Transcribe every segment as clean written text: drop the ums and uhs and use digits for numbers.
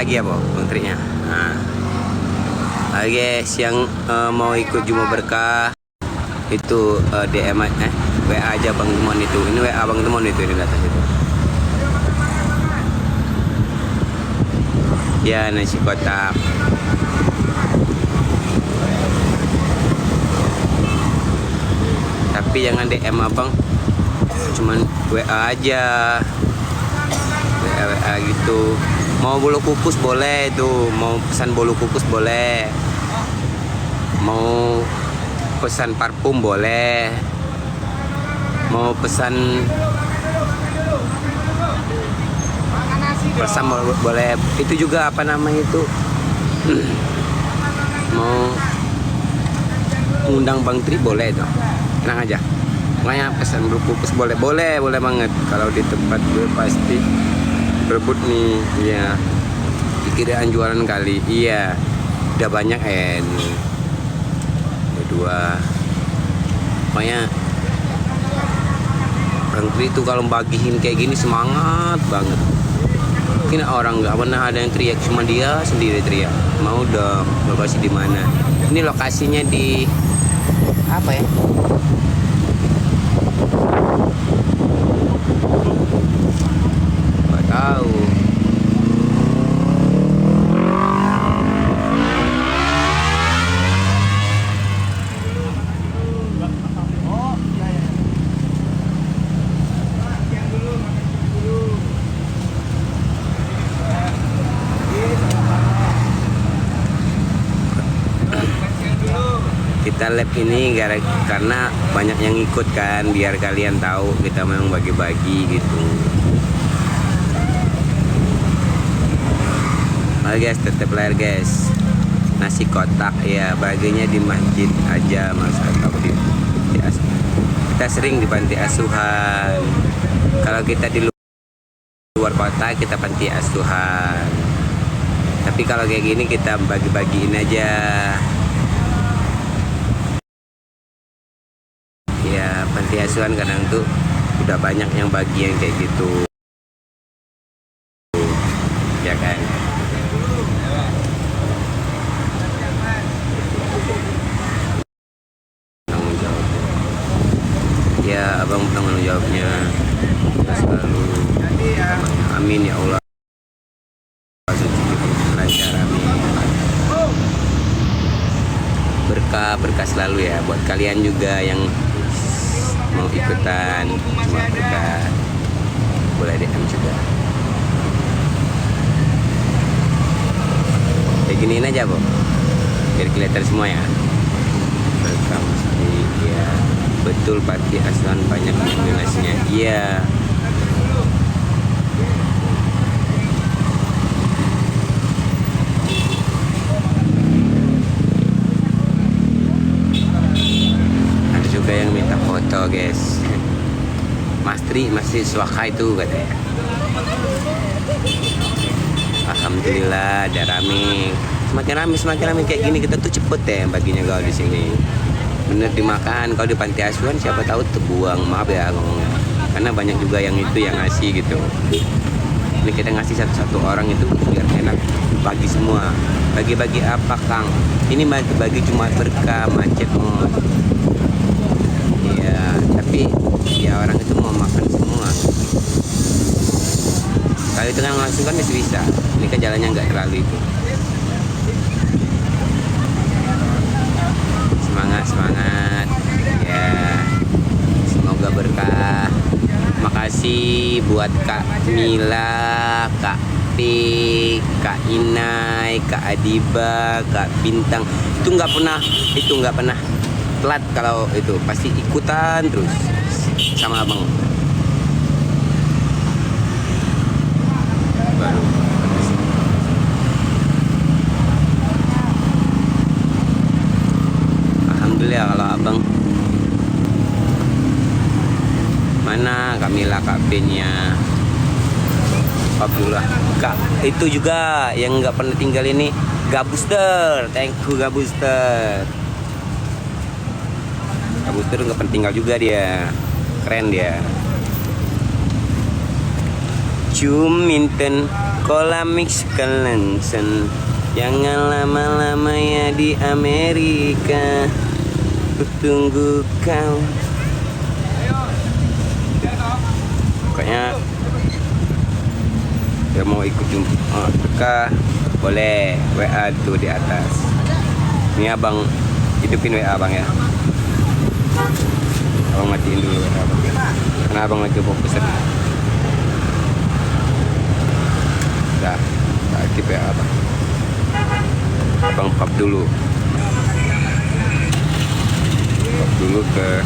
lagi ya Bang Triknya. Nah, oke guys, yang mau ikut Jumbo Berkah itu DM WA aja Bang Temon itu. Ini WA Bang Temon itu, ini di atas itu. Ya, nasi kotak. Tapi jangan DM abang, cuman WA aja, WA gitu. Mau bolu kukus boleh tuh, mau pesan bolu kukus boleh, mau pesan parfum boleh, mau pesan boleh. Itu juga apa namanya itu, mau undang Bang Tri boleh tuh, tenang aja. Makanya pesan bolu kukus boleh banget. Kalau di tempat gue pasti berebut nih, iya. Dikiraan jualan kali, iya. Udah banyak nih. Dua. Makanya Bang Tri itu kalau bagiin kayak gini semangat banget. Mungkin orang nggak pernah ada yang teriak, cuma dia sendiri teriak. Mau dong, lokasi di mana? Ini lokasinya di apa ya? Nggak tahu. Kita lab ini karena banyak yang ikut kan, biar kalian tahu kita memang bagi-bagi gitu. Oke guys, tetap layar guys. Nasi kotak ya, baginya di masjid aja mas, atau kita sering di panti asuhan. Kalau kita di luar kota kita panti asuhan. Tapi kalau kayak gini kita bagi-bagiin aja. Ya panti asuhan kadang tuh udah banyak yang bagi yang kayak gitu, ya kan. Tanggung jawab ya abang, tanggung jawabnya selalu. Amin ya Allah, lancar, amin. Berkah selalu ya buat kalian juga yang mau ikutan Jumbo Berkah, boleh DM juga. Kayak giniin aja Bob, biar kelihatan semua ya. Berkah mesti ya, betul panti asuhan banyak donasinya. Iya. Yang minta foto guys, Mas Tri masih suaka itu katanya. Alhamdulillah ada rame, semakin rame kayak gini kita tuh cepet ya baginya kalau di sini. Bener dimakan, kalau di panti asuhan siapa tahu terbuang, maaf ya ngomongnya. Karena banyak juga yang itu yang ngasih gitu. Ini kita ngasih satu-satu orang itu biar enak, bagi semua. Bagi-bagi apa Kang? Ini bagi cuma berkah macet mos. Tapi ya orang itu mau makan semua. Kalau itu kan langsung kan masih bisa. Ini kan jalannya nggak terlalu itu. Semangat ya, semoga berkah. Makasih buat Kak Mila, Kak P, Kak Inai, Kak Adiba, Kak Bintang. Itu nggak pernah telat. Kalau itu pasti ikutan terus sama abang. Baru alhamdulillah kalau abang. Mana Kamila, Kak Benya, Abdullah, Kak itu juga yang nggak pernah tinggal ini, Gabuster. Thank you Gabuster. Gabuster nggak pernah tinggal juga dia, keren dia. Cuminten kolam mix kelensen. Jangan lama-lama ya di Amerika. Kutunggu kau. Pokoknya dia mau ikut jumpa boleh WA tuh di atas. Ini abang hidupin WA abang ya. Abang matiin dulu WA abang. Karena abang lagi mau pesen. Dah, aktif WA abang. Abang pap dulu. Pap dulu ke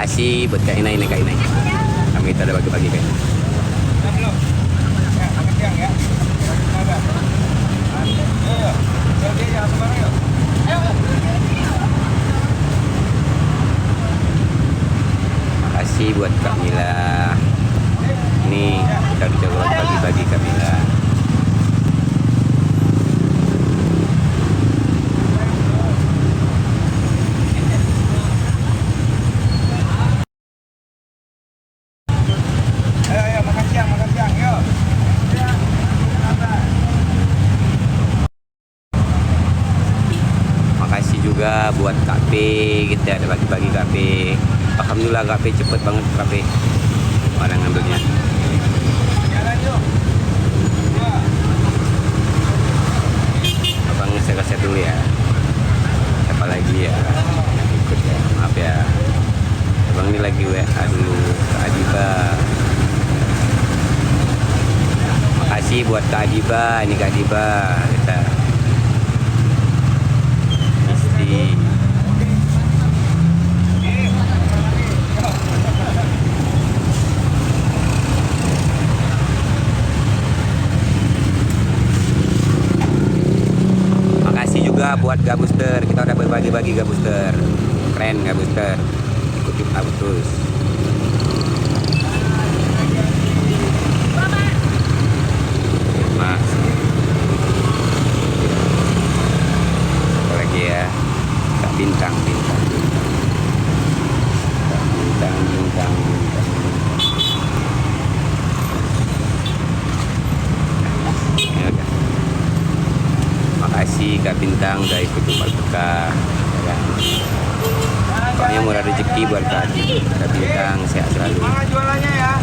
kasih buat Kak Inai. Kami kita ada bagi-bagi Kak Inai. Makasih buat Kak Mila. Nih kita udah bagi-bagi Kak Mila. Juga buat KP, kita ada bagi-bagi KP. Alhamdulillah KP cepet banget KP orang ngambilnya. Abang saya dulu ya. Siapa lagi ya ikut ya, maaf ya. Abang ini lagi WA dulu ke Adiba. Makasih buat Kak Adiba, ini Kak Adiba kita. Makasih juga buat Gabuster, kita udah berbagi-bagi Gabuster, keren Gabuster, ikutin Agustus. Mas, apa lagi ya? Bintang. Ya udah. Makasih Kak Bintang udah ikut jumpa berkah. Ya. Pokoknya murah rezeki buat Kak Bintang, sehat selalu. Jualannya ya.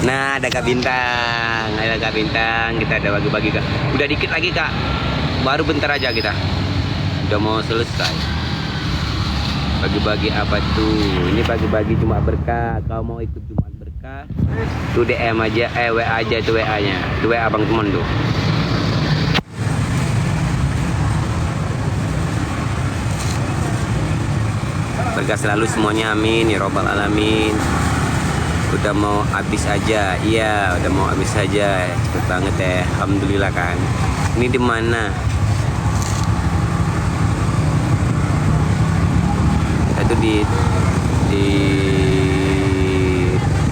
Nah, ada Kak Bintang, kita ada bagi-bagi Kak. Udah dikit lagi Kak, baru bentar aja kita. Udah mau selesai. Bagi-bagi apa tuh? Ini bagi-bagi Jumat berkah. Kau mau ikut Jumat berkah? Tuh DM aja, WA aja itu WA-nya. Itu WA Abang Teman tuh. Berkah selalu semuanya, amin ya robbal alamin. Udah mau habis aja, iya udah mau habis aja, cepet banget ya, alhamdulillah kan. Ini di mana? Itu di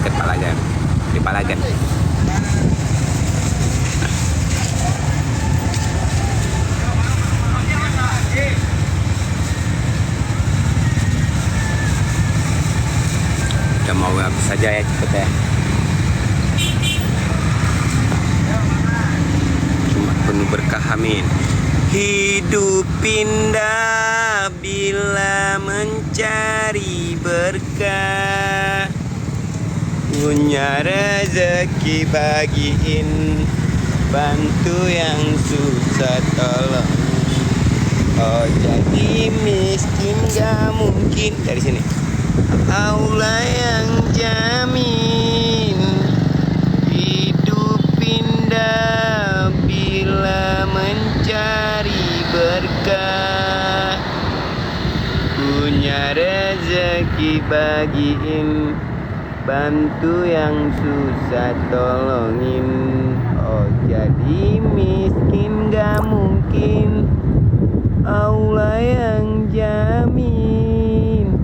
Palagan, di Palagan. Udah mau habis saja ya, cepet ya. Cuma penuh berkah, amin. Hidup indah bila mencari berkah, punya rezeki bagiin, bantu yang susah tolong. Oh jadi miskin gak mungkin. Dari sini Allah yang jamin, hidup indah bila mencari berkah, punya rezeki bagiin, bantu yang susah tolongin. Oh jadi miskin gak mungkin, Allah yang jamin.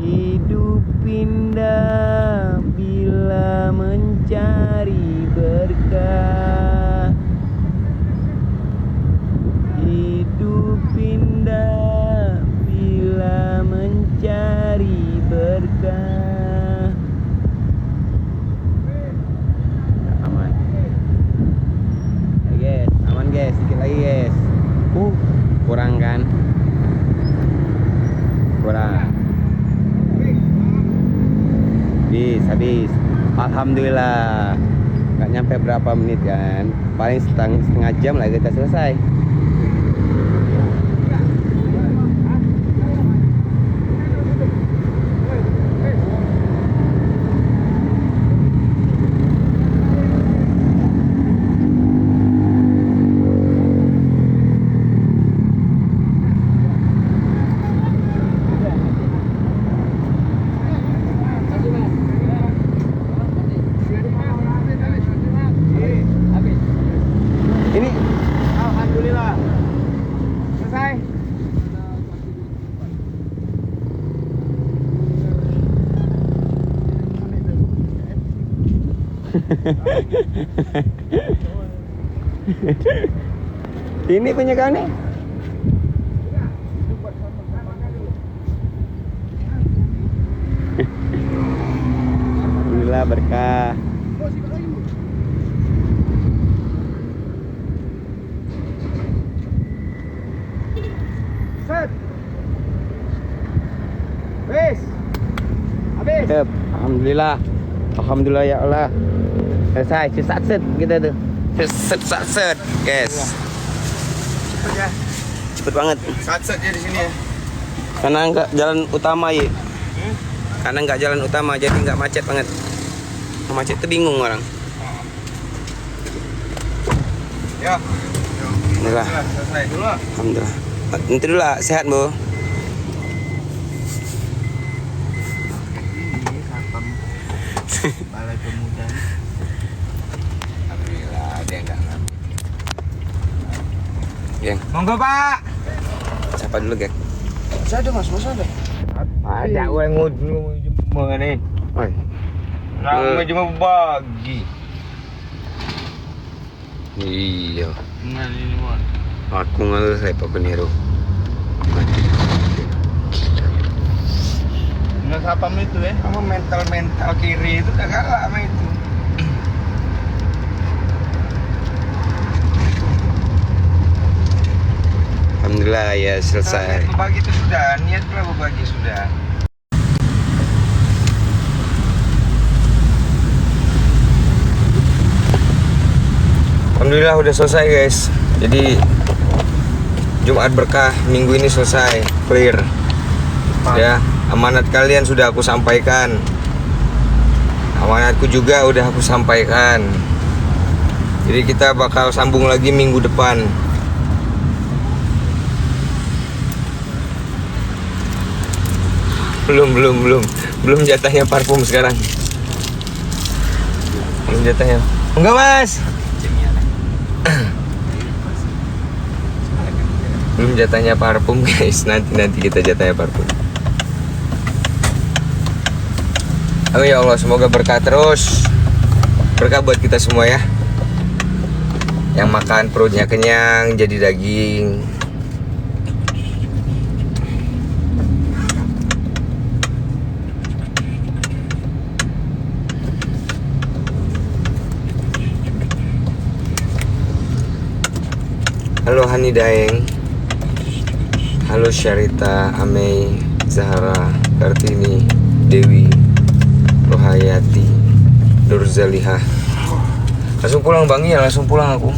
Hidup indah bila mencari berkah. Hidup indah bila mencari berkah. Aman. Ya guys, aman guys, sedikit lagi guys. Kurang kan? Kurang. Habis. Alhamdulillah. Nggak nyampe berapa menit kan? Paling setengah jam lah kita selesai. Ini alhamdulillah selesai. Ini punya kau nih. Alhamdulillah berkah. Habis. Alhamdulillah. Alhamdulillah ya Allah. Selesai, set kita tuh. Set, guys. Cepet ya. Cepet banget. Set ya di sini ya. Karena enggak jalan utama ya. Karena enggak jalan utama jadi enggak macet banget. Macet tuh bingung orang. Ya. Alhamdulillah. Selesai dulu. Alhamdulillah. Nanti dulu lah, sehat bu. Balai Pemuda. Alhamdulillah dia enggak ngambil. Geng, Monggo Pak. siapa dulu geng? Masih ada Mas, masih ada. Ada gue ngudu mengenai. Oi. Nama cuma bagi. Iya. Nah ini Mon. Aku nggak saya Pak Peniru. Nggak sapam itu ya, sama mental kiri itu udah kalah sama itu. Alhamdulillah ya selesai. Berbagi itu sudah, niatlah berbagi sudah. Alhamdulillah udah selesai guys. Jadi Jumat berkah minggu ini selesai, clear. Ya, amanat kalian sudah aku sampaikan. Amanatku juga udah aku sampaikan. Jadi kita bakal sambung lagi minggu depan. Belum jatahnya parfum sekarang. Belum jatahnya. Enggak mas. Belum jatahnya parfum guys. Nanti kita jatahnya parfum. Oh ya Allah, semoga berkah terus. Berkah buat kita semua ya. Yang makan perutnya kenyang jadi daging. Halo Hani Daeng. Halo Syarita, Amei, Zahra, Kartini, Dewi, Rohayati, Nurzaliha. Langsung pulang Bang, ya langsung pulang aku.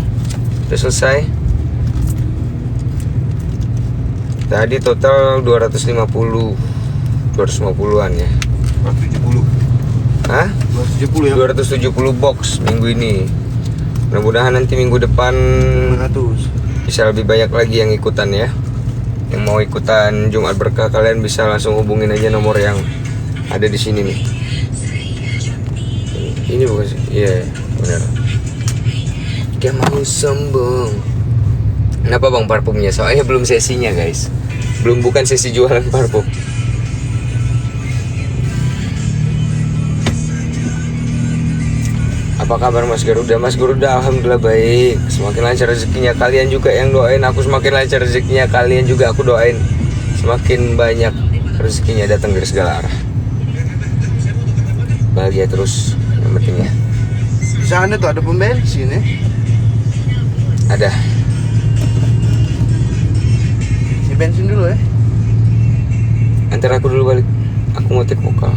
Udah selesai. Tadi total 250-an ya. 270. Hah? 270 ya. 270 box minggu ini. Mudah-mudahan nanti minggu depan 500. bisa lebih banyak lagi yang ikutan ya. Yang mau ikutan Jumat Berkah, kalian bisa langsung hubungin aja nomor yang ada di sini nih. Ini bukan sih? Iya, benar. Gak mau sombong. Kenapa bang parfumnya? Soalnya belum sesinya guys. Belum, bukan sesi jualan parfum. Apa kabar Mas Garuda? Mas Garuda alhamdulillah baik. Semakin lancar rezekinya, kalian juga yang doain aku semakin lancar rezekinya, kalian juga aku doain semakin banyak rezekinya datang dari segala arah. Bahagia terus yang penting ya. Di sana tuh ada pom bensin ya. Ada. Si bensin dulu ya. Antar aku dulu balik. Aku mau take vokal.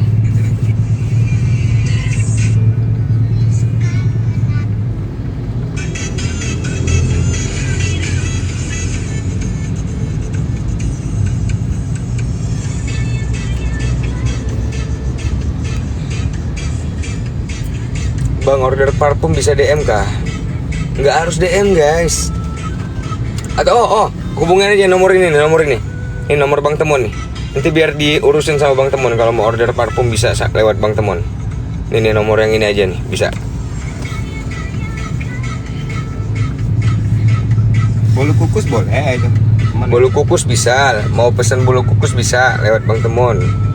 Bang, order parfum bisa DM kah? Nggak harus DM guys. Atau hubungin aja nomor ini. Ini nomor Bang Temon nih. Nanti biar diurusin sama Bang Temon. Kalau mau order parfum bisa lewat Bang Temon. Ini nomor yang ini aja nih, bisa. Bolu kukus boleh itu. Bolu kukus bisa. Mau pesen bolu kukus bisa lewat Bang Temon.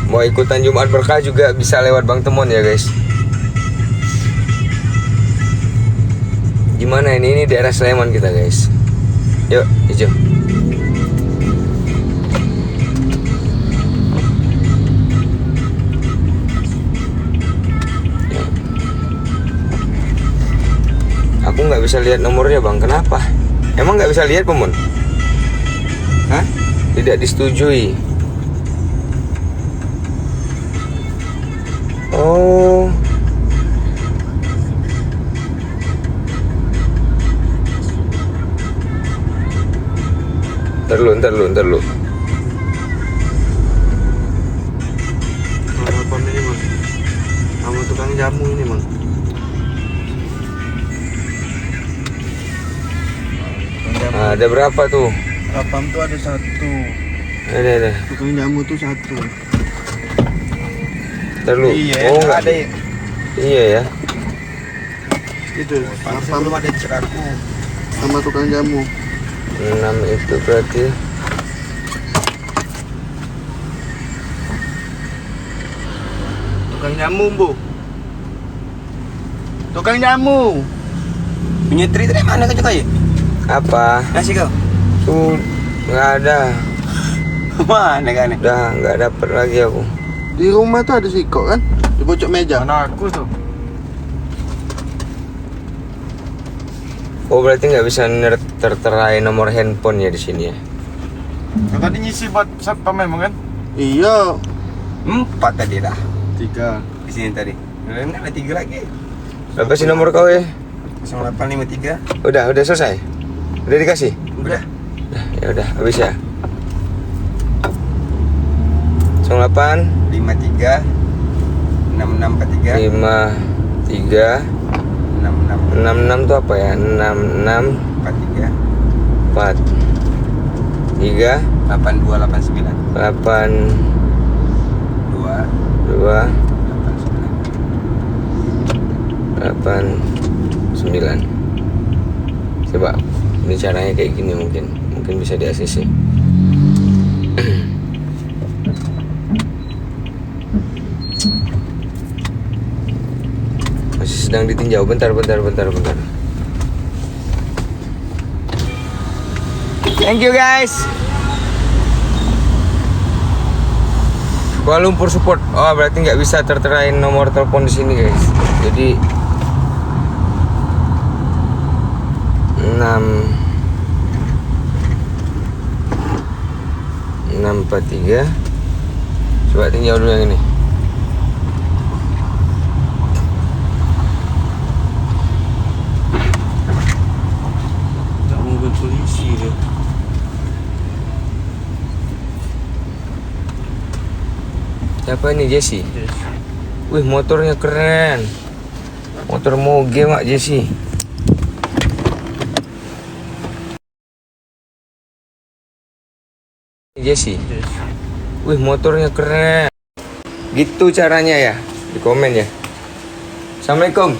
Mau ikutan Jumat Berkah juga bisa lewat Bang Temon ya guys. Gimana ini daerah Sleman kita guys. Yuk, hijau. Ya. Aku nggak bisa lihat nomornya bang, kenapa? Emang nggak bisa lihat Pemun? Hah? Tidak disetujui. Oh. Ntar lu. Harapan ini man. Sama tukang jamu ini man. Ada berapa tuh? Harapan tuh ada satu. Ada. Tukang jamu tuh satu. Ntar lu. Iya, Oh nggak ada ya. Iya ya. Itu. Harapan Belum ada ceraku. sama tukang jamu. 6 itu berarti Tukang jamu bu. Tukang jamu. Punya tri dari mana kau cakap ya? apa? Nasi kau? Tuh nggak ada. Mana kan? Udah nggak dapet lagi aku. Di rumah tuh ada sikok kan? Di pojok meja. Mana aku tuh? Oh berarti nggak bisa tertera nomor handphone ya di sini ya? Kau tadi ngisi buat satpam memang kan? Iya. 4 tadi dah. 3. Di sini tadi. Ada 3 lagi. Berapa sih nomor kau ya? 0853. Udah selesai? Udah dikasih? Udah. Ya udah habis ya. 08 53 6643 53 66 66 tuh apa ya? 66 43 4 3 8289 8 2 2 89. 8 9. Coba ini caranya kayak gini, mungkin bisa di ACC. Masih sedang ditinjau. Bentar. Thank you guys. Kuala Lumpur support. Oh berarti nggak bisa terterain nomor telepon di sini guys. Jadi 643. Coba tinjau dulu yang ini. Tak mobil polisi dia. Siapa ini Jesse? Wih motornya keren. Motor moge mak Jesse. Jesse. Wih, motornya keren. Gitu caranya ya. Di komen ya. Assalamualaikum.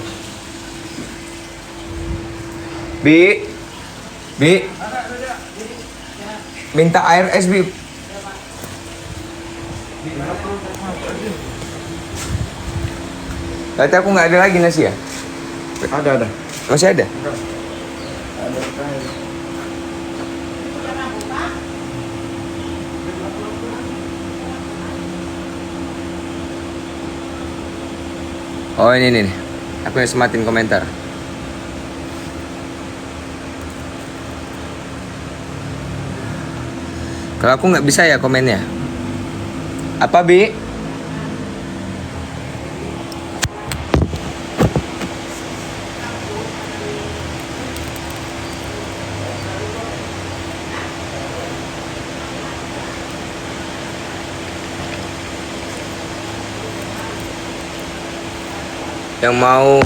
Bi. Bi. Minta air es, Bi. Berarti aku nggak ada lagi nasi ya? Ada. Masih ada? Oh ini nih, aku yang sematin komentar. Kalau aku nggak bisa ya komennya. Apa Bi? Yang mau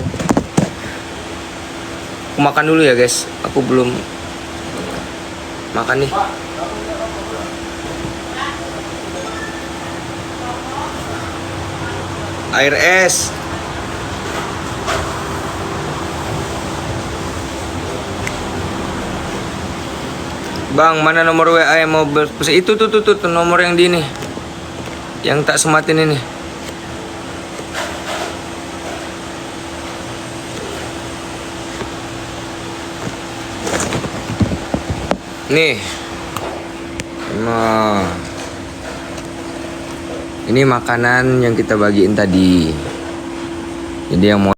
aku makan dulu ya guys, aku belum makan nih. Air es. Bang, mana nomor WA yang mau berpesan? Itu tuh nomor yang di ini, yang tak sematin ini. Nih, nah, ini makanan yang kita bagiin tadi. Jadi yang mau